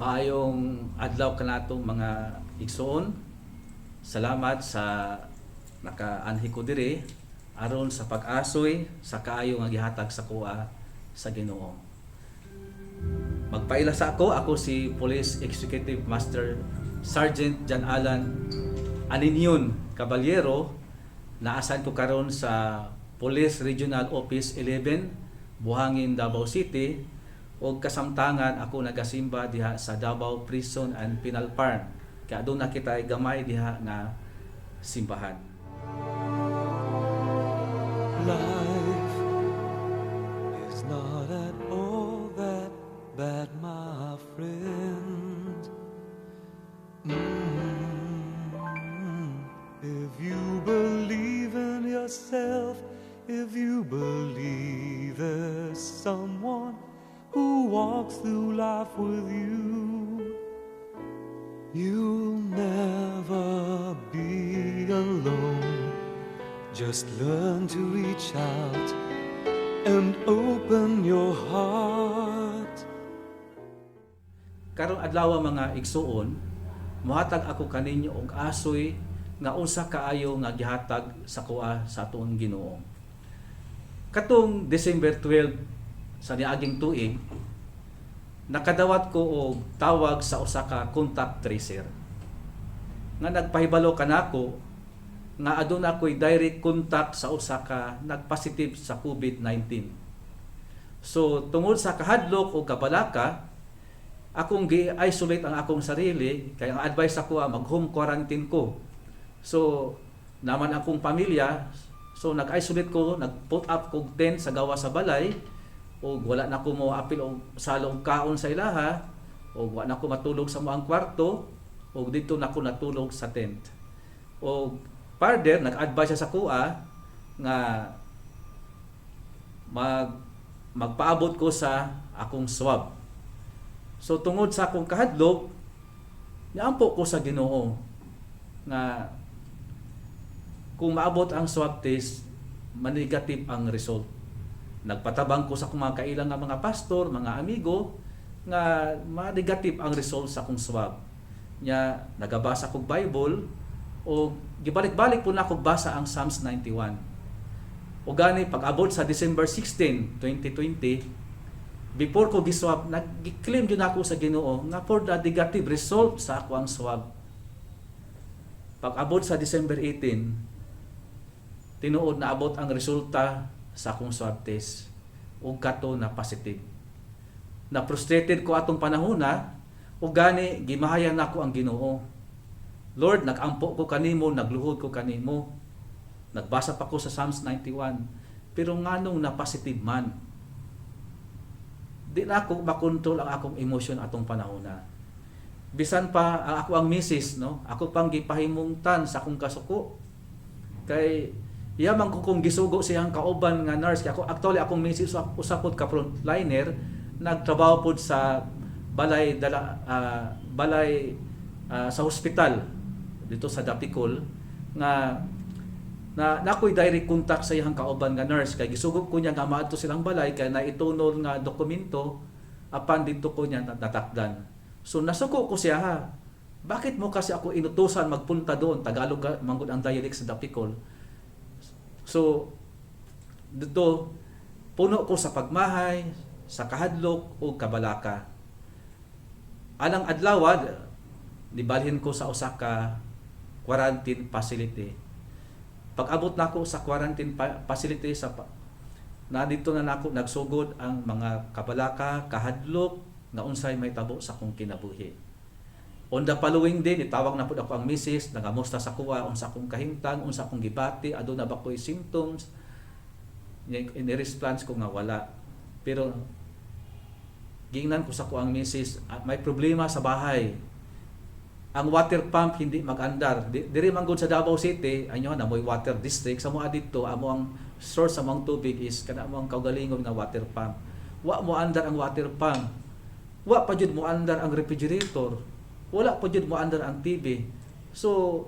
Maayong adlaw kanatong mga igsoon. Salamat sa nakaanhi ko diri aron sa pag-asoy sa kaayo nga gihatag sa kuha sa Ginoo. Magpaila sa ako si Police Executive Master Sergeant John Alan Aninyon Caballero. Naasan ko karon sa Police Regional Office 11, Buhangin, Davao City. O kasamtangan ako nagasimba diha sa Davao Prison and Penal Farm. Kaya doon na kita gamay diha nga simbahan. Life is not at all that bad, my friend. If you believe in yourself, if you believe there's someone who walks through life with you, you'll never be alone. Just learn to reach out and open your heart. Karong adlaw mga igsuon, mohatag ako kaninyo og asoy nga usa kaayo nga gihatag sa kuha sa atuang Ginoo. Katong December 12 sa niaging tuig, nakadawat ko og tawag sa usa ka contact tracer nga nagpahibalo kanako nga aduna ko'y direct contact sa usa ka nagpositive sa COVID-19. So tungod sa kahadlok o kabalaka, akong gi-isolate ang akong sarili, kaya ang advice ako mag-home quarantine ko. So naman akong pamilya, so nag-isolate ko, nag-put up kog tent sa gawa sa balay, o wala na ko mo apil og salong kaon sa ilaha, o wala na ko matulog sa moang kwarto, o dito na ko natulog sa tent. O further, nag-advise sa kuha nga magpaabot ko sa akong swab. So tungod sa akong kahadlok, niampo ko sa Ginoo nga kung maabot ang swab test, manigative ang result. Nagpatabang ko sa akong mga kailang nga mga pastor, mga amigo, nga ma-negative ang result sa akong swab. Nya, nagabasa kong Bible, o gibalik-balik po na akong basa ang Psalms 91. O gani, pag-abot sa December 16, 2020, before ko giswab, nag-claim din ako sa Ginoo nga for the negative result sa ako ang swab. Pag-abot sa December 18, tinuod na abot ang resulta sa akong swab test ug kato na positive. Na frustrated ko atong panahona ug gani gimahayan nako ang Ginoo. Lord, nag-ampo ko kanimo, nagluhod ko kanimo. Nagbasa pa ko sa Psalms 91. Pero nganong na positive man, di na ako makontrol ang akong emosyon atong panahona. Bisan pa ako ang misis, no? Ako pang gipahimungtan sa akong kasuko. Kay yaman ko kung gisugo siyang kauban nga nurse. Ako actually akong misis usapod ka frontliner, nagtrabaho pod sa balay sa hospital dito sa Dapicol nga nakoy direct contact sa iyang kauban nga nurse kay gisugod ko niya nga maadto silang balay kay naitunol nga dokumento apan dito ko niya natakdan. So nasuko ko siya, ha, bakit mo kasi ako inutusan magpunta doon? Tagalog manggod ang dialect sa Dapicol. So, dito, puno ko sa pagmahay, sa kahadlok o kabalaka. Alang adlaw, nibalhin ko sa usa ka quarantine facility. Pag-abot na ako sa quarantine facility, na dito na nako nagsugod ang mga kabalaka, kahadlok, nga unsay may tabo sa akong kinabuhi. On the following day, itawag na po ako ang misis, nangamusta sa kuha, unsa akong kahimtang, unsa akong gibati, aduna ba ko'y symptoms, in-response ko nga wala. Pero, gingnan ko sa kuha ang misis, may problema sa bahay. Ang water pump hindi mag-andar. Diri manggod sa Davao City, anyo na mo'y water district, sa mga dito, amo ang source sa mga tubig is, kana mo ang kaugalingon nga water pump. Wa mo andar ang water pump. Wa pa jud mo andar ang refrigerator. Wala pa jud mo andar ang TV. So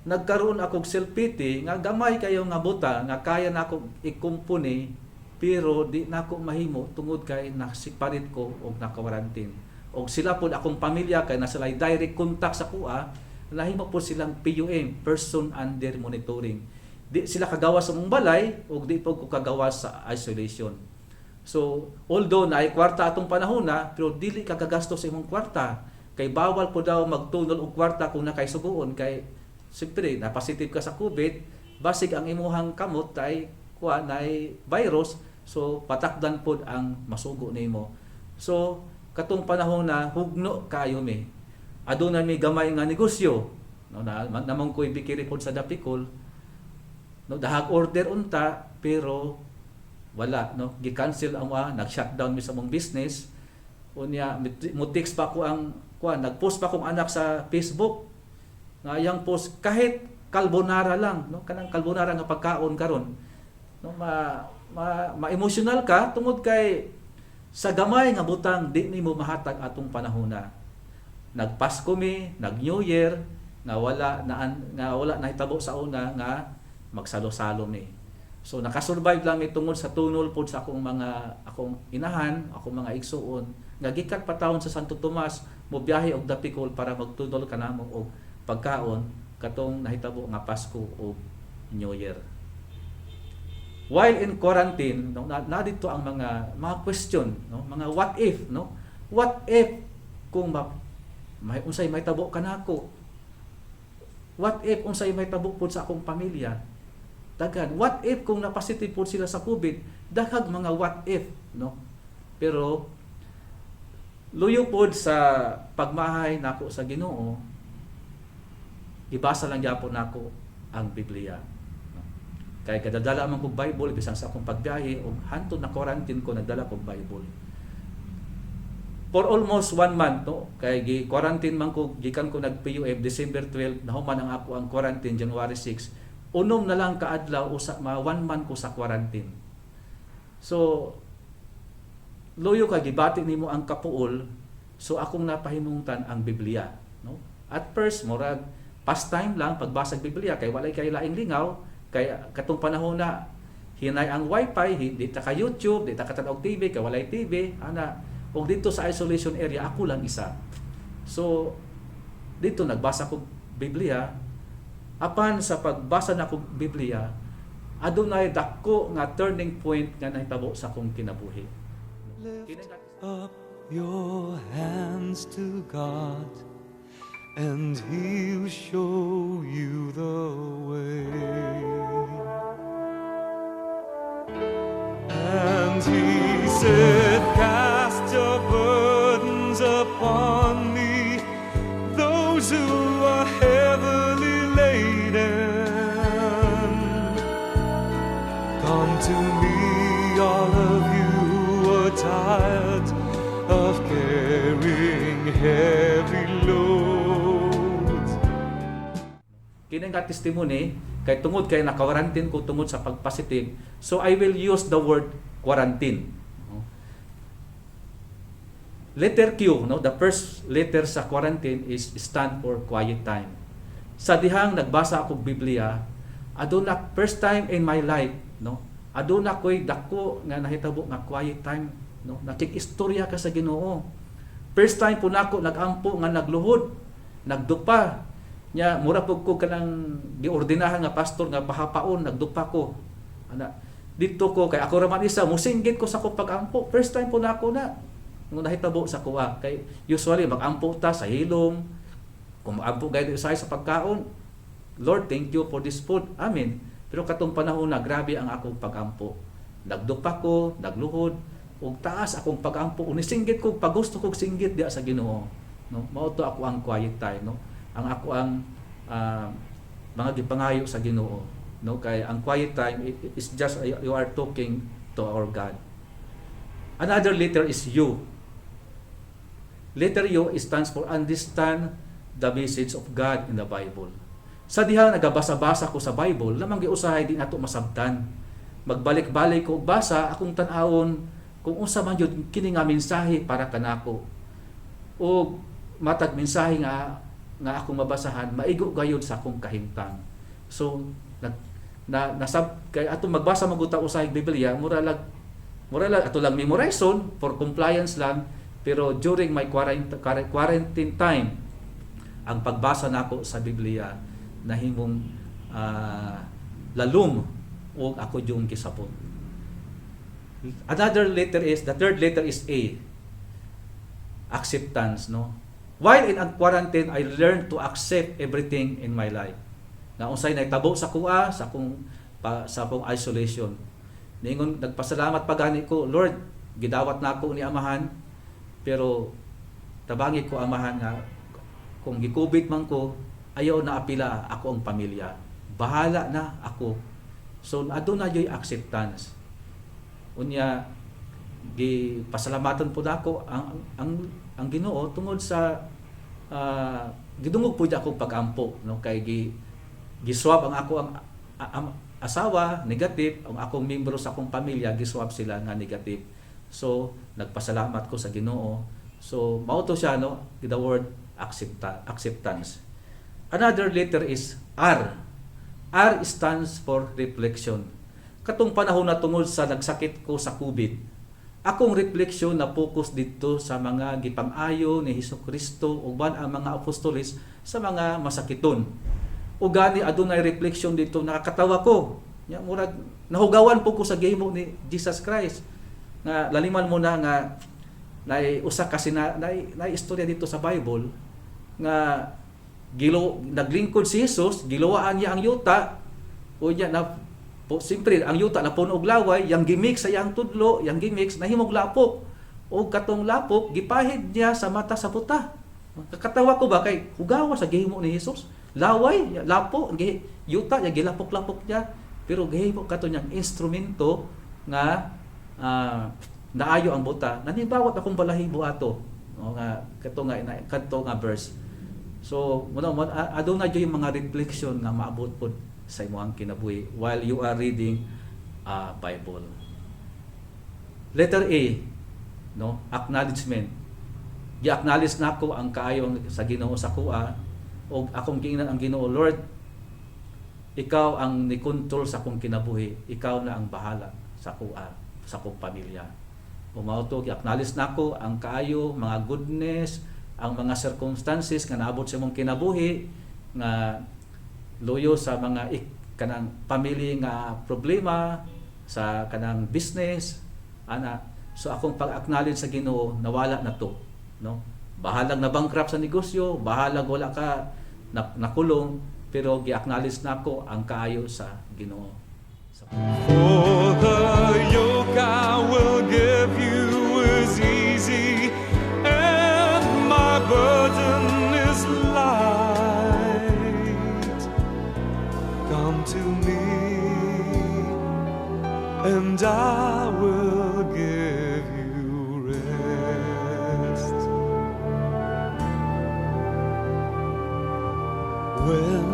nagkaroon akong self-pity nga gamay kayo nga buta nga kaya nako ikumpuni pero di nako mahimo tungod kay nasiparit ko og nakawarantin. o sila po akong pamilya kay nasa direct contact sa kuha, nahimo po silang PUM, person under monitoring. Di sila kagawa sa mong balay o di po ko kagawa sa isolation. So although naay kwarta atong panahon na, pero dili ka gagastos sa imong kwarta kay bawal po daw magtunol og kwarta kung nakay suguon kay siyempre na positive ka sa COVID, basig ang imuhang kamot ay kuha nay virus, so patakdan pod ang masugo nimo. So katong panahon na hugno kayo mi, aduna mi gamay nga negosyo, no, namang ko'y bikiri pod sa Dapicol, no, dahag order unta pero wala, no, gi-cancel ang nag-shutdown mi sa mong business. Unya mo text pa ko ang kuha, nag-post pa kong anak sa Facebook nga yang post kahit carbonara lang, no, kanang carbonara nga pagkaon karon, no, ma-emotional ka tungod kay sa gamay nga butang di nimo mahatag atong panahona. Nagpasko mi, nag-New Year nga wala nahitabo sa una nga magsalo-salo mi. So nakasurvive lang mi tungod sa tunol pod sa akong inahan, akong mga igsuon nga gikan pa taon sa Santo Tomas, mo biyahe og Dapicol para magtudol kanamo og pagkaon katong nahitabo nga Pasko o New Year. While in quarantine, no, na dito ang mga question, no, mga what if, no? What if kung may unsay may tabo kanako? What if unsay may tabo pod sa akong pamilya? Daghan. What if kung na-positive pod sila sa COVID? Daghang mga what if, no? Pero luyo pod sa pagmahay nako sa Ginoo, ibasa lang gyapon nako ang Biblia. Kay kadadala man kog Bible bisan sa akong pagbiyahe ug hantod na quarantine ko nagdala kog Bible. For almost 1 month, no, kay gi-quarantine man ko gikan ko nag-PUF December 12, nahuman ang ako ang quarantine January 6. Unom na lang kaadlaw usa 1 month ko sa quarantine. So loyo ka gibati nimo ang kapuol, so akong napahinungtan ang Biblia, no? At first murag pastime lang pagbasa ng Biblia kay walay kay laing lingaw, kay katong panahon na hinay ang wifi, di ta ka YouTube, di ta ka tan-og TV kay walay TV ana, ug dito sa isolation area ako lang isa. So dito nagbasa ko Biblia, apan sa pagbasa na ko Biblia adunay dako nga turning point nga nahitabo sa akong kinabuhi. Lift up your hands to God, and He'll show you the way. And He said, cast your burdens upon me, those who are heavily laden. Come to me, all of you who are tired of carrying heavy loads. Kini nga testimony kay tungod kay naka-quarantine ko tungod sa pagpositive, so I will use the word quarantine. Letter Q, no, the first letter sa quarantine is stand for quiet time. Sa dihang nagbasa ako Biblia, aduna first time in my life, no, aduna koy dako nga nahitabo nga quiet time, no, nakikistorya ka sa Ginoo. First time po nako nagampo nga nagluhod, nagdupa nya mura pug ko kanang giordinahan nga pastor nga pahapaon, nagdupa ko ana dito ko kay ako ra man isa musinggit ko sa ko pagampo. First time po nako na nung nahitabo sa kuha, kay usually magampo ta sa hilom, kung magampo gayud sa pagkaon, Lord thank you for this food, amen. Pero katong panahon na grabe ang akong pagampo, nagdupa ko, nagluhod ug taas akong pagampo, unisinggit ko pag gusto kog singgit diha sa Ginoo, no, mao to ako ang quiet time, no, ang ako ang mga gipangayo sa Ginoo, no, kay ang quiet time is just you are talking to our God. Another letter is U. Letter U stands for understand the message of God in the Bible. Sa diha nagabasa-basa ko sa Bible, lamang giusahay di nato masabtan. Magbalik-balik ko basa akong tan-awon kung unsa man jud kini nga mensahe para kanako. O matag mensahe nga akong mabasahan maigo gayud sa akong kahimtang. So kay ato magbasa maguta usahay Biblia, mura lang ato lang memorization for compliance lang, Pero during my quarantine time, ang pagbasa nako sa Biblia nahimong lalum o ako yung kisapon. Another letter is, the third letter is A. Acceptance, no? While in quarantine, I learned to accept everything in my life. Na unsay nahitabo sa kuha, sa akong isolation. Ningon nagpasalamat pa gani ko, Lord, gidawat na ako ni amahan, pero tabangi ko amahan nga kung gikubit man ko, ayaw na apila ako ang pamilya. Bahala na ako. So adun na yoy acceptance. Unya pasalamatan po nako ang Ginoo tungod sa gidungog po ako pagampo, no, kay giswab ang ako ang asawa negative, ang akong membro sa akong pamilya giswab sila nga negative. So nagpasalamat ko sa Ginoo. So mao to siya, no, the word acceptance. Another letter is R. R stands for reflection. Katong panahon na tungod sa nagsakit ko sa COVID, akong reflection na focus dito sa mga gipang-ayo ni Hesukristo ug ang mga apostoles sa mga masakiton. O gani adunay reflection dito, nakakatawa ko. Nya murag nahugawan po ko sa gihimo ni Jesus Christ. Nga laliman mo na nga usa kasi na istorya dito sa Bible nga naglingkod si Jesus, gilawaan niya ang yuta, o niya na siyempre ang yuta na puno og laway, yang gimix sa yang tudlo, yang gimix nahimog lapok, o katong lapok gipahid niya sa mata sa buta. Kakatawa ko ba kay hugawa sa gihimo ni Jesus, laway, lapo, yuta niya gilapok-lapok niya, pero gihimo kato niyang instrumento nga naayo ang buta. Nanibawat akong balahibo ato, o nga kadto nga verse. So, aduna jud yung mga reflection nga maabot pod sa imong kinabuhi while you are reading Bible. Letter A, no, acknowledgement. Gi-acknowledge nako ang kaayo sa Ginoo sa kuha, o akong giingnan ang Ginoo, Lord, ikaw ang ni-control sa akong kinabuhi, ikaw na ang bahala sa kuha, sa akong pamilya. O mao to, gi-acknowledge nako ang kaayo, mga goodness, ang mga circumstances nga naabot sa imong kinabuhi nga loyo sa mga kanang family nga problema, sa kanang business ana. So akong pag-acknowledge sa Ginoo, nawala na to, no, bahalag na bankrupt sa negosyo, bahalag wala ka nakulong, pero gi-acknowledge nako ang kaayo sa Ginoo. For the yoke I will give you is easy, and my burden is light. Come to me, and I will give you rest. When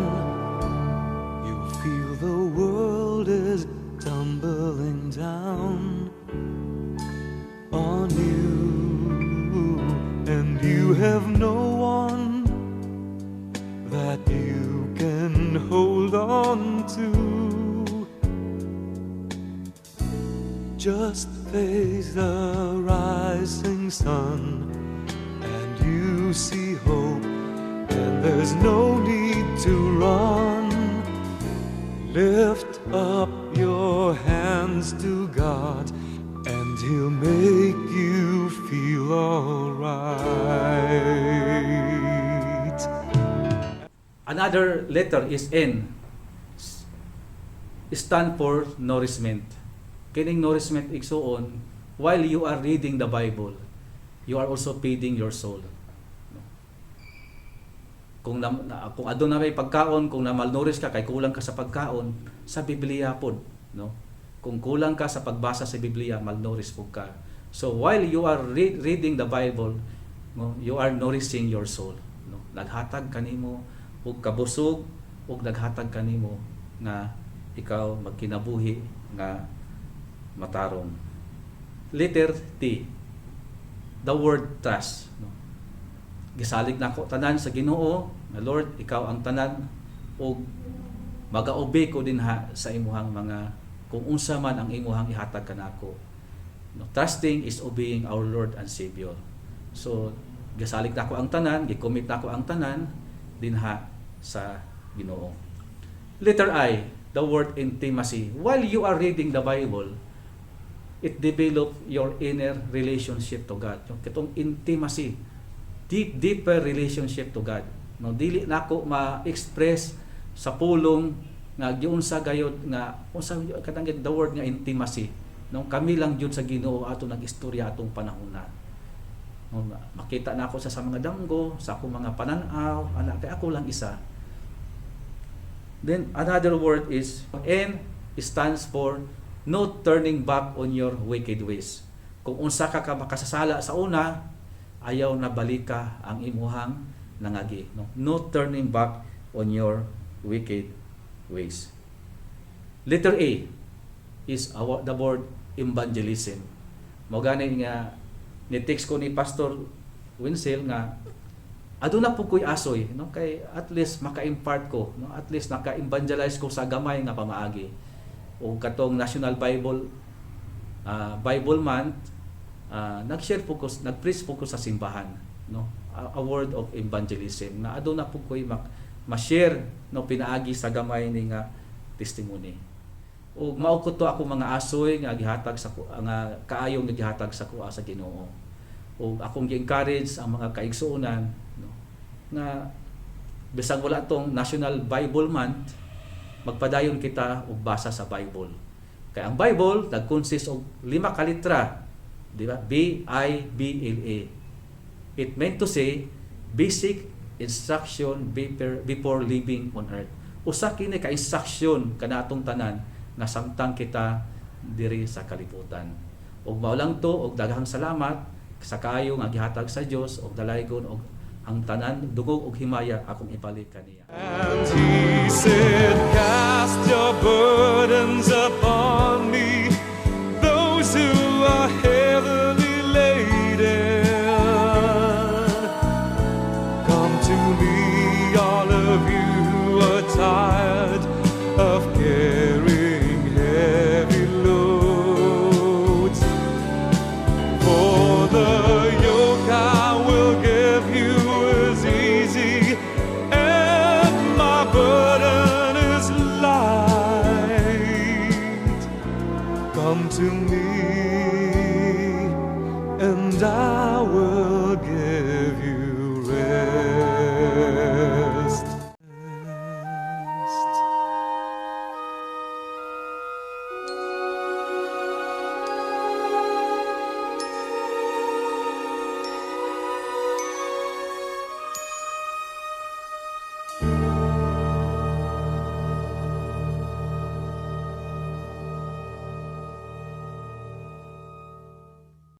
you feel the world is tumbling down on you, and you have no one that you can hold on to, just face the rising sun and you see hope, and there's no need to run. Lift up your hands to God, and He'll make you feel alright. Another letter is N. Stand for nourishment. Kining nourishment igsuon, while you are reading the Bible, you are also feeding your soul. Kung aduna may pagkaon, kung na-malnourished ka kay kulang ka sa pagkaon, sa Biblia pod, no? Kung kulang ka sa pagbasa sa Biblia, malnourished pud ka. So while you are reading the Bible, no, you are nourishing your soul, no? Naghatag kanimo og kabusog, ug naghatag kanimo nga ikaw magkinabuhi nga matarong. Letter T, the word trust, no? Gisalig nako tanan sa Ginoo nga Lord, ikaw ang tanan, ug magaobey ko dinha sa imuhang mga kung unsa man ang imuhang ihatag kanako. No, trusting is obeying our Lord and Savior. So gasalig na ako ang tanan, gicommit na ako ang tanan dinha sa Ginoo. Letter I, the word intimacy. While you are reading the Bible, it develop your inner relationship to God. Yung kitong intimacy, deeper relationship to God. No, dili na ako ma-express sa pulong nga giunsa gayud nga unsa katang the word nga intimacy. No, kami lang jud sa Ginoo ato nag-istorya atong panahona. No, makita na ako sa mga danggo, sa akong mga pananaw, ana kay ako lang isa. Then another word is N stands for no turning back on your wicked ways. Kung unsa ka makasasala sa una, ayaw na balika ang imuhang nangagi. No turning back on your wicked ways. Letter A is the word evangelism. Mao gani nga ni-text ko ni Pastor Winsel nga aduna po ko'y asoy, no, kay at least maka-impart ko, no, at least naka-evangelize ko sa gamay nga pamaagi. O katong National Bible Month, nag-preach po ko sa simbahan, no, a word of evangelism na aduna po ko'y ma-share, no, pinaagi sa gamay ni nga testimony. O mao ko to ako mga asoy nga gihatag sa nga kaayong gihatag sa kuha sa Ginoo. O akong gi-encourage ang mga kaigsuonan, no, nga bisag wala tong National Bible Month, magpadayon kita og basa sa Bible. Kaya ang Bible nag-consist og 5 ka litra, di ba? B-I-B-L-A. It meant to say basic instruction before living on earth. Usa kini ka instruction kanatong tanan nga samtang kita diri sa kalibutan. Og mao lang to, og daghang salamat sa kaayo nga gihatag sa Dios og dalaygon og ang tanan dugog og himaya akong ipalit kaniya. And he said, cast your burdens upon me, those who are heavily laden. Come to me, all of you who are tired of carrying heavy loads. For the yoke I will give you is easy, and my burden is light. Come to me.